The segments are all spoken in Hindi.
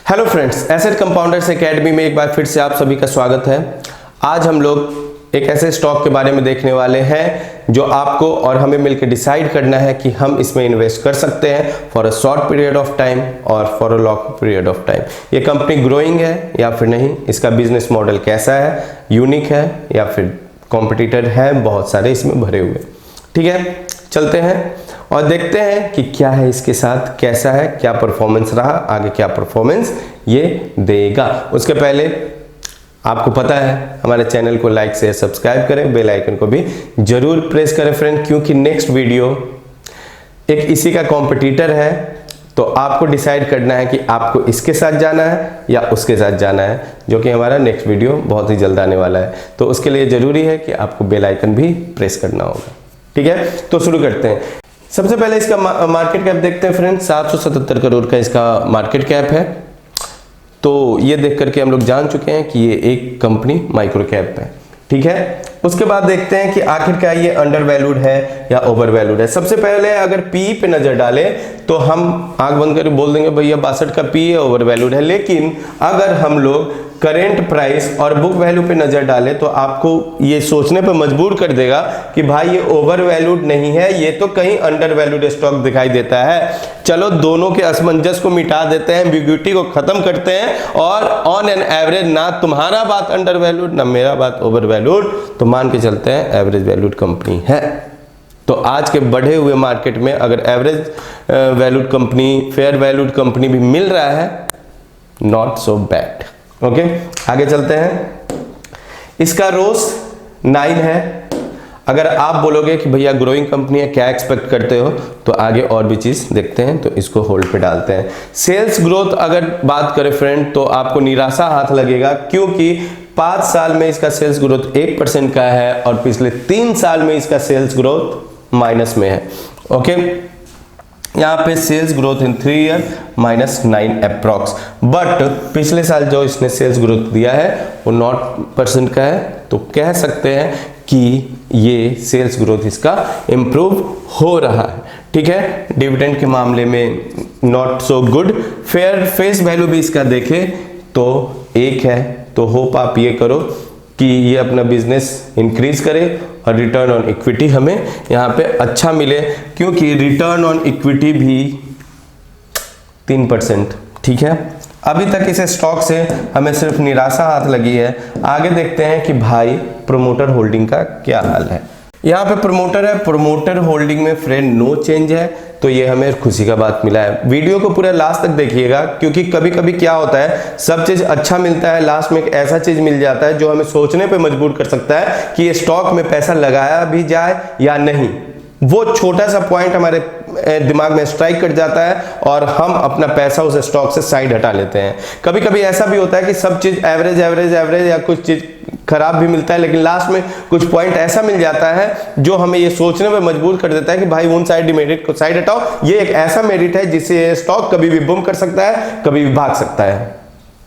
Hello friends, asset compounders academy में एक बार फिर से आप सभी का स्वागत है। आज हम लोग एक ऐसे स्टॉक के बारे में देखने वाले हैं जो आपको और हमें मिलकर डिसाइड करना है कि हम इसमें इन्वेस्ट कर सकते हैं for a short period of time और for a long period of time. ये कंपनी ग्रोइंग है या फिर नहीं, इसका बिजनेस मॉडल कैसा है, यूनिक है या फिर कॉम्पिटिटर है बहुत सारे इसमें भरे हुए। ठीक है, चलते हैं और देखते हैं कि क्या है इसके साथ, कैसा है, क्या परफॉर्मेंस रहा, आगे क्या परफॉर्मेंस ये देगा। उसके पहले आपको पता है हमारे चैनल को लाइक शेयर सब्सक्राइब करें, बेल आइकन को भी जरूर प्रेस करें फ्रेंड, क्योंकि नेक्स्ट वीडियो एक इसी का कॉम्पिटिटर है। तो आपको डिसाइड करना है कि आपको इसके साथ जाना है या उसके साथ जाना है, जो कि हमारा नेक्स्ट वीडियो बहुत ही जल्द आने वाला है। तो उसके लिए जरूरी है कि आपको बेल आइकन भी प्रेस करना होगा। ठीक है, तो शुरू करते हैं। सबसे पहले इसका मार्केट कैप देखते हैं फ्रेंड। 777 करोड़ का इसका मार्केट कैप है। तो ये देख करके हम लोग जान चुके हैं कि ये एक कंपनी माइक्रो कैप है। ठीक है, उसके बाद देखते हैं कि आखिर क्या ये अंडर वैल्यूड है या ओवर वैल्यूड है। सबसे पहले अगर पी पे नजर डालें तो हम आंख बंद करके बोल देंगे भैया 62 का पी है, ओवर वैल्यूड है। लेकिन अगर हम लोग करेंट प्राइस और बुक वैल्यू पे नजर डालें तो आपको ये सोचने पे मजबूर कर देगा कि भाई ये ओवर वैल्यूड नहीं है, ये तो कहीं अंडर वैल्यूड स्टॉक दिखाई देता है। चलो दोनों के असमंजस को मिटा देते हैं, एम्बिग्युइटी को खत्म करते हैं और ऑन एन एवरेज ना तुम्हारा बात अंडर वैल्यूड ना मेरा बात ओवर वैल्यूड, तो मान के चलते हैं एवरेज वैल्यूड कंपनी है। तो आज के बढ़े हुए मार्केट में अगर average valued company, fair valued company भी मिल रहा है, नॉट सो बैड। ओके, आगे चलते हैं। इसका रोस 9 है। अगर आप बोलोगे कि भैया ग्रोइंग कंपनी है, क्या एक्सपेक्ट करते हो, तो आगे और भी चीज देखते हैं, तो इसको होल्ड पे डालते हैं। सेल्स ग्रोथ अगर बात करें फ्रेंड तो आपको निराशा हाथ लगेगा, क्योंकि 5 साल में इसका सेल्स ग्रोथ 1% का है और पिछले 3 साल में इसका सेल्स ग्रोथ माइनस में है। ओके, यहाँ पे sales growth in 3 year -9 approx, but पिछले साल जो इसने सेल्स ग्रोथ दिया है वो 0% का है। तो कह सकते हैं कि ये सेल्स ग्रोथ इसका इम्प्रूव हो रहा है। ठीक है, डिविडेंड के मामले में not so good. Fair face value भी इसका देखें तो 1 है। तो होप आप ये करो कि ये अपना बिजनेस इंक्रीज करे और रिटर्न ऑन इक्विटी हमें यहाँ पे अच्छा मिले, क्योंकि रिटर्न ऑन इक्विटी भी 3%। ठीक है, अभी तक इस स्टॉक से हमें सिर्फ निराशा हाथ लगी है। आगे देखते हैं कि भाई प्रोमोटर होल्डिंग का क्या हाल है। यहाँ पे प्रोमोटर है, प्रोमोटर होल्डिंग में फ्रेंड नो चेंज है, तो ये हमें खुशी का बात मिला है। वीडियो को पूरा लास्ट तक देखिएगा, क्योंकि कभी कभी क्या होता है, सब चीज अच्छा मिलता है, लास्ट में एक ऐसा चीज मिल जाता है जो हमें सोचने पे मजबूर कर सकता है कि ये स्टॉक में पैसा लगाया भी जाए या नहीं। वो छोटा सा पॉइंट हमारे दिमाग में स्ट्राइक कर जाता है और हम अपना पैसा उस स्टॉक से साइड हटा लेते हैं। कभी कभी ऐसा भी होता है कि सब चीज एवरेज एवरेज एवरेज या कुछ चीज खराब भी मिलता है, लेकिन लास्ट में कुछ पॉइंट ऐसा मिल जाता है जो हमें ये सोचने में मजबूर कर देता है कि भाई उन साइड मेरिट को साइड हटाओ। ये एक ऐसा मेरिट है जिससे स्टॉक कभी भी बूम कर सकता है, कभी भी भाग सकता है।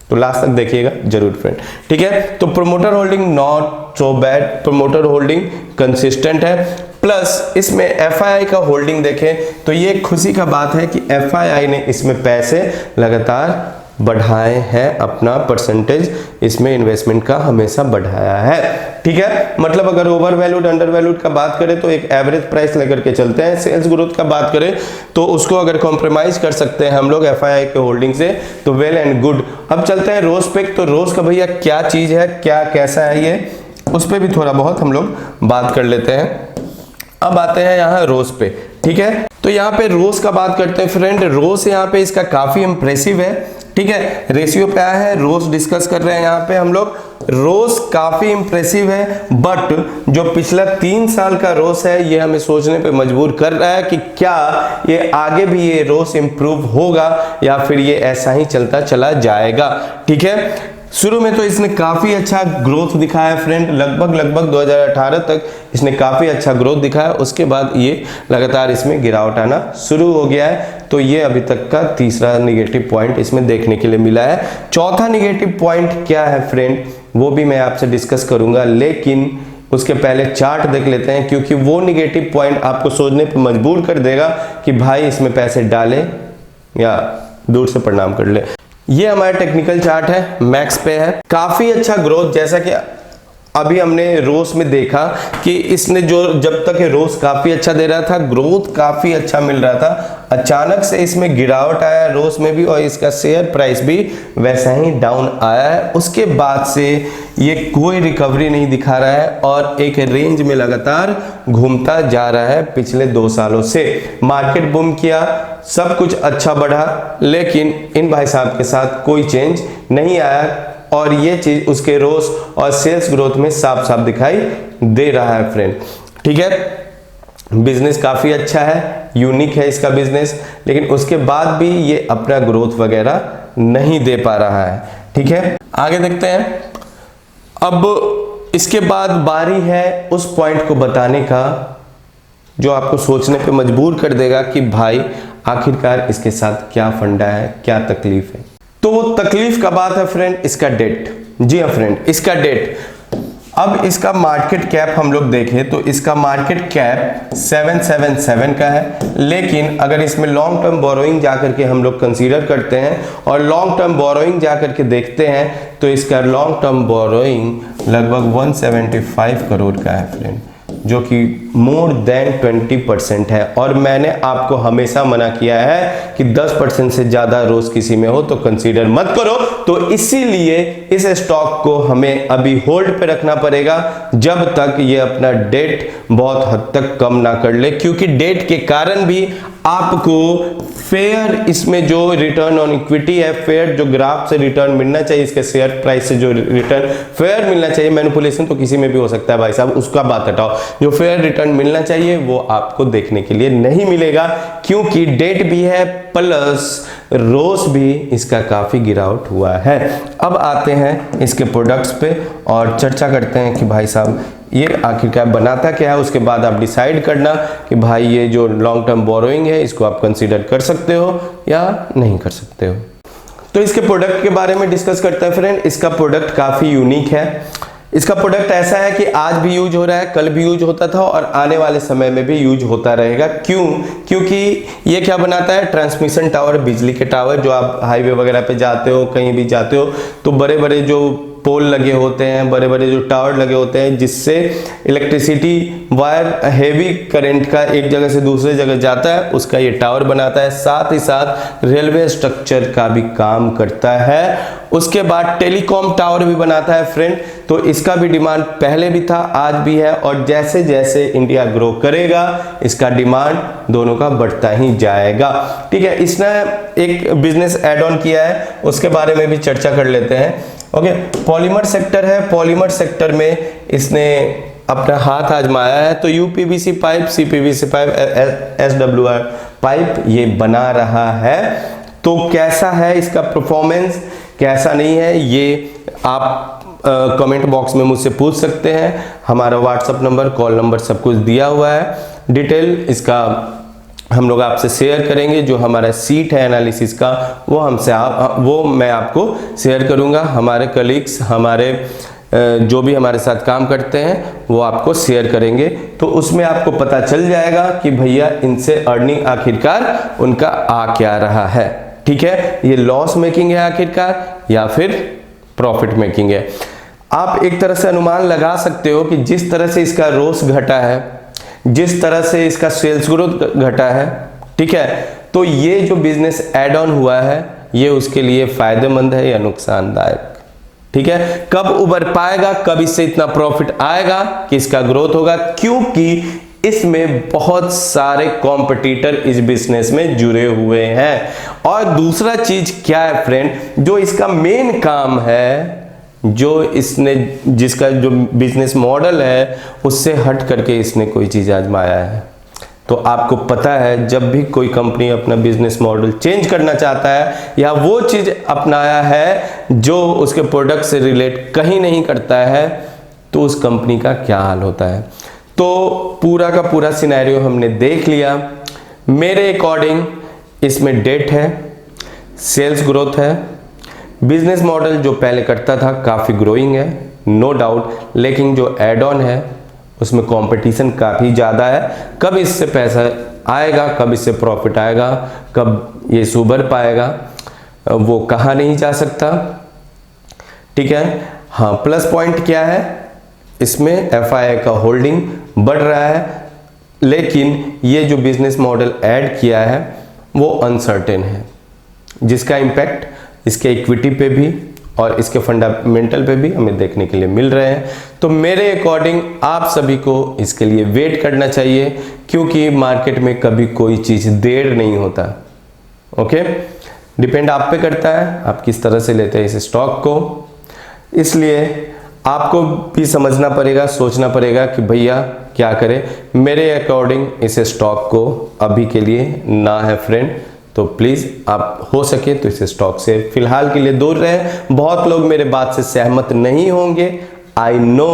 तो लास्ट तक देखिएगा जरूर फ्रेंड। ठीक है, तो promoter holding not so bad, promoter holding consistent है। प्लस इसमें एफआईआई का होल्डिंग देखें तो ये खुशी का बात है कि एफआईआई ने इसमें पैसे लगातार बढ़ाए हैं, अपना परसेंटेज इसमें इन्वेस्टमेंट का हमेशा बढ़ाया है। ठीक है, मतलब अगर ओवर वैल्यूड अंडर वैल्यूड का बात करें तो एक एवरेज प्राइस लेकर के चलते हैं। सेल्स ग्रोथ का बात करें तो उसको अगर कॉम्प्रोमाइज कर सकते हैं हम लोग एफआईआई के होल्डिंग से, तो वेल एंड गुड। अब चलते हैं रोज पे। तो रोज का भैया क्या चीज है, क्या कैसा है ये, उस पर भी थोड़ा बहुत हम लोग बात कर लेते हैं। अब आते हैं यहाँ रोज पे। ठीक है, तो यहाँ पे रोज का बात करते हैं फ्रेंड। रोज यहाँ पे इसका काफी इंप्रेसिव है। ठीक है, रेशियो क्या है, रोज डिस्कस कर रहे हैं यहाँ पे हम लोग। रोज काफी इंप्रेसिव है, बट जो पिछला 3 साल का रोज है ये हमें सोचने पे मजबूर कर रहा है कि क्या ये आगे भी ये रोज इंप्रूव होगा या फिर ये ऐसा ही चलता चला जाएगा। ठीक है, शुरू में तो इसने काफी अच्छा ग्रोथ दिखाया फ्रेंड, लगभग 2018 तक इसने काफी अच्छा ग्रोथ दिखाया। उसके बाद ये लगातार इसमें गिरावट आना शुरू हो गया है। तो ये अभी तक का तीसरा निगेटिव पॉइंट इसमें देखने के लिए मिला है। चौथा निगेटिव पॉइंट क्या है फ्रेंड, वो भी मैं आपसे डिस्कस करूंगा, लेकिन उसके पहले चार्ट देख लेते हैं, क्योंकि वो निगेटिव पॉइंट आपको सोचने पर मजबूर कर देगा कि भाई इसमें पैसे डालें या दूर से प्रणाम कर ले। ये हमारा टेक्निकल चार्ट है, मैक्स पे है, काफी अच्छा ग्रोथ। जैसा कि अभी हमने रोस में देखा कि इसने जो जब तक ये रोस काफी अच्छा दे रहा था, ग्रोथ काफी अच्छा मिल रहा था, अचानक से इसमें गिरावट आया रोस में भी और इसका शेयर प्राइस भी वैसा ही डाउन आया है। उसके बाद से ये कोई रिकवरी नहीं दिखा रहा है और एक रेंज में लगातार घूमता जा रहा है पिछले 2 सालों से। मार्केट बूम किया, सब कुछ अच्छा बढ़ा, लेकिन इन भाई साहब के साथ कोई चेंज नहीं आया और ये चीज उसके रोस और सेल्स ग्रोथ में साफ साफ दिखाई दे रहा है फ्रेंड। ठीक है, बिजनेस काफी अच्छा है, यूनिक है इसका बिजनेस, लेकिन उसके बाद भी ये अपना ग्रोथ वगैरह नहीं दे पा रहा है। ठीक है, आगे देखते हैं। अब इसके बाद बारी है उस पॉइंट को बताने का जो आपको सोचने पे मजबूर कर देगा कि भाई आखिरकार इसके साथ क्या फंडा है, क्या तकलीफ है। तो वो तकलीफ का बात है फ्रेंड, इसका डेट। जी हाँ फ्रेंड, इसका डेट। अब इसका मार्केट कैप हम लोग देखें तो इसका मार्केट कैप 777 का है, लेकिन अगर इसमें लॉन्ग टर्म बोरोइंग जाकर के हम लोग कंसीडर करते हैं और लॉन्ग टर्म बोरोइंग जाकर के देखते हैं तो इसका लॉन्ग टर्म बोरोइंग लगभग 175 करोड़ का है फ्रेंड, जो कि मोर देन 20% है। और मैंने आपको हमेशा मना किया है कि 10% से ज्यादा रोज किसी में हो तो कंसीडर मत करो। तो इसीलिए इस स्टॉक को हमें अभी होल्ड पे रखना पड़ेगा जब तक ये अपना डेट बहुत हद तक कम ना कर ले, क्योंकि डेट के कारण भी आपको फेयर इसमें जो रिटर्न ऑन इक्विटी है, फेयर जो ग्राफ से रिटर्न मिलना चाहिए, इसके शेयर प्राइस से जो रिटर्न फेयर मिलना चाहिए, मैनिपुलेशन तो किसी में भी हो सकता है भाई साहब, उसका बात हटाओ, जो फेयर रिटर्न मिलना चाहिए वो आपको देखने के लिए नहीं मिलेगा, क्योंकि डेट भी है प्लस रोस भी इसका काफी गिरावट हुआ है। अब आते हैं इसके प्रोडक्ट्स पे और चर्चा करते हैं कि भाई साहब ये आखिरकार बनाता क्या है। उसके बाद आप डिसाइड करना कि भाई ये जो लॉन्ग टर्म बोरोइंग है इसको आप कंसीडर कर सकते हो या नहीं कर सकते हो। तो इसके प्रोडक्ट के बारे में डिस्कस करते हैं फ्रेंड। इसका प्रोडक्ट काफी यूनिक है। इसका प्रोडक्ट ऐसा है कि आज भी यूज हो रहा है, कल भी यूज होता था और आने वाले समय में भी यूज होता रहेगा। क्यों? क्योंकि ये क्या बनाता है, ट्रांसमिशन टावर, बिजली के टावर, जो आप हाईवे वगैरह पे जाते हो, कहीं भी जाते हो तो बड़े बड़े जो पोल लगे होते हैं, बड़े बड़े जो टावर लगे होते हैं, जिससे इलेक्ट्रिसिटी वायर, हेवी करंट का एक जगह से दूसरे जगह जाता है, उसका ये टावर बनाता है। साथ ही साथ रेलवे स्ट्रक्चर का भी काम करता है। उसके बाद टेलीकॉम टावर भी बनाता है फ्रेंड। तो इसका भी डिमांड पहले भी था, आज भी है, और जैसे जैसे इंडिया ग्रो करेगा इसका डिमांड दोनों का बढ़ता ही जाएगा। ठीक है, इसने एक बिजनेस एड ऑन किया है, उसके बारे में भी चर्चा कर लेते हैं। ओके, पॉलीमर सेक्टर है। पॉलीमर सेक्टर में इसने अपना हाथ आजमाया है। तो UPVC pipe, CPVC pipe, SWR pipe ये बना रहा है। तो कैसा है इसका परफॉर्मेंस, कैसा नहीं है, ये आप कमेंट बॉक्स में मुझसे पूछ सकते हैं। हमारा व्हाट्सएप नंबर, कॉल नंबर सब कुछ दिया हुआ है। डिटेल इसका हम लोग आपसे शेयर करेंगे। जो हमारा सीट है एनालिसिस का वो मैं आपको शेयर करूंगा। हमारे कलीग्स, हमारे जो भी हमारे साथ काम करते हैं वो आपको शेयर करेंगे। तो उसमें आपको पता चल जाएगा कि भैया इनसे अर्निंग आखिरकार उनका आ क्या रहा है। ठीक है, ये लॉस मेकिंग है आखिरकार या फिर प्रॉफिट मेकिंग है। आप एक तरह से अनुमान लगा सकते हो कि जिस तरह से इसका रोस घटा है, जिस तरह से इसका सेल्स ग्रोथ घटा है, ठीक है, तो ये जो बिजनेस एड ऑन हुआ है ये उसके लिए फायदेमंद है या नुकसानदायक। ठीक है, कब उबर पाएगा, कब इससे इतना प्रॉफिट आएगा कि इसका ग्रोथ होगा, क्योंकि इसमें बहुत सारे कॉम्पिटिटर इस बिजनेस में जुड़े हुए हैं। और दूसरा चीज क्या है फ्रेंड, जो इसका मेन काम है, जो इसने जिसका जो बिजनेस मॉडल है उससे हट करके इसने कोई चीज आजमाया है। तो आपको पता है जब भी कोई कंपनी अपना बिजनेस मॉडल चेंज करना चाहता है या वो चीज अपनाया है जो उसके प्रोडक्ट से रिलेट कहीं नहीं करता है, तो उस कंपनी का क्या हाल होता है। तो पूरा का पूरा सिनेरियो हमने देख लिया। मेरे अकॉर्डिंग इसमें डेट है, सेल्स ग्रोथ है, बिजनेस मॉडल जो पहले करता था काफ़ी ग्रोइंग है, नो डाउट, लेकिन जो एड ऑन है उसमें कंपटीशन काफ़ी ज़्यादा है। कब इससे पैसा आएगा, कब इससे प्रॉफिट आएगा, कब ये सुभर पाएगा, वो कहा नहीं जा सकता। ठीक है, हाँ प्लस पॉइंट क्या है, इसमें FII का होल्डिंग बढ़ रहा है, लेकिन ये जो बिजनेस मॉडल ऐड किया है वो अनसर्टेन है, जिसका इम्पैक्ट इसके इक्विटी पे भी और इसके फंडामेंटल पे भी हमें देखने के लिए मिल रहे हैं। तो मेरे अकॉर्डिंग आप सभी को इसके लिए वेट करना चाहिए, क्योंकि मार्केट में कभी कोई चीज़ देर नहीं होता। ओके, डिपेंड आप पे करता है आप किस तरह से लेते हैं इस स्टॉक को, इसलिए आपको भी समझना पड़ेगा, सोचना पड़ेगा कि भैया क्या करें। मेरे अकॉर्डिंग इस स्टॉक को अभी के लिए ना है फ्रेंड, तो प्लीज़ आप हो सके तो इस स्टॉक से फिलहाल के लिए दूर रहें। बहुत लोग मेरे बात से सहमत नहीं होंगे, आई नो,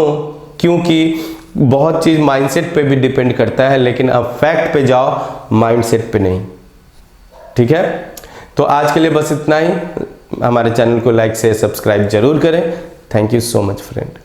क्योंकि बहुत चीज़ माइंडसेट पे भी डिपेंड करता है, लेकिन अब फैक्ट पे जाओ, माइंडसेट पे नहीं। ठीक है, तो आज के लिए बस इतना ही। हमारे चैनल को लाइक से सब्सक्राइब जरूर करें। Thank you so much friend.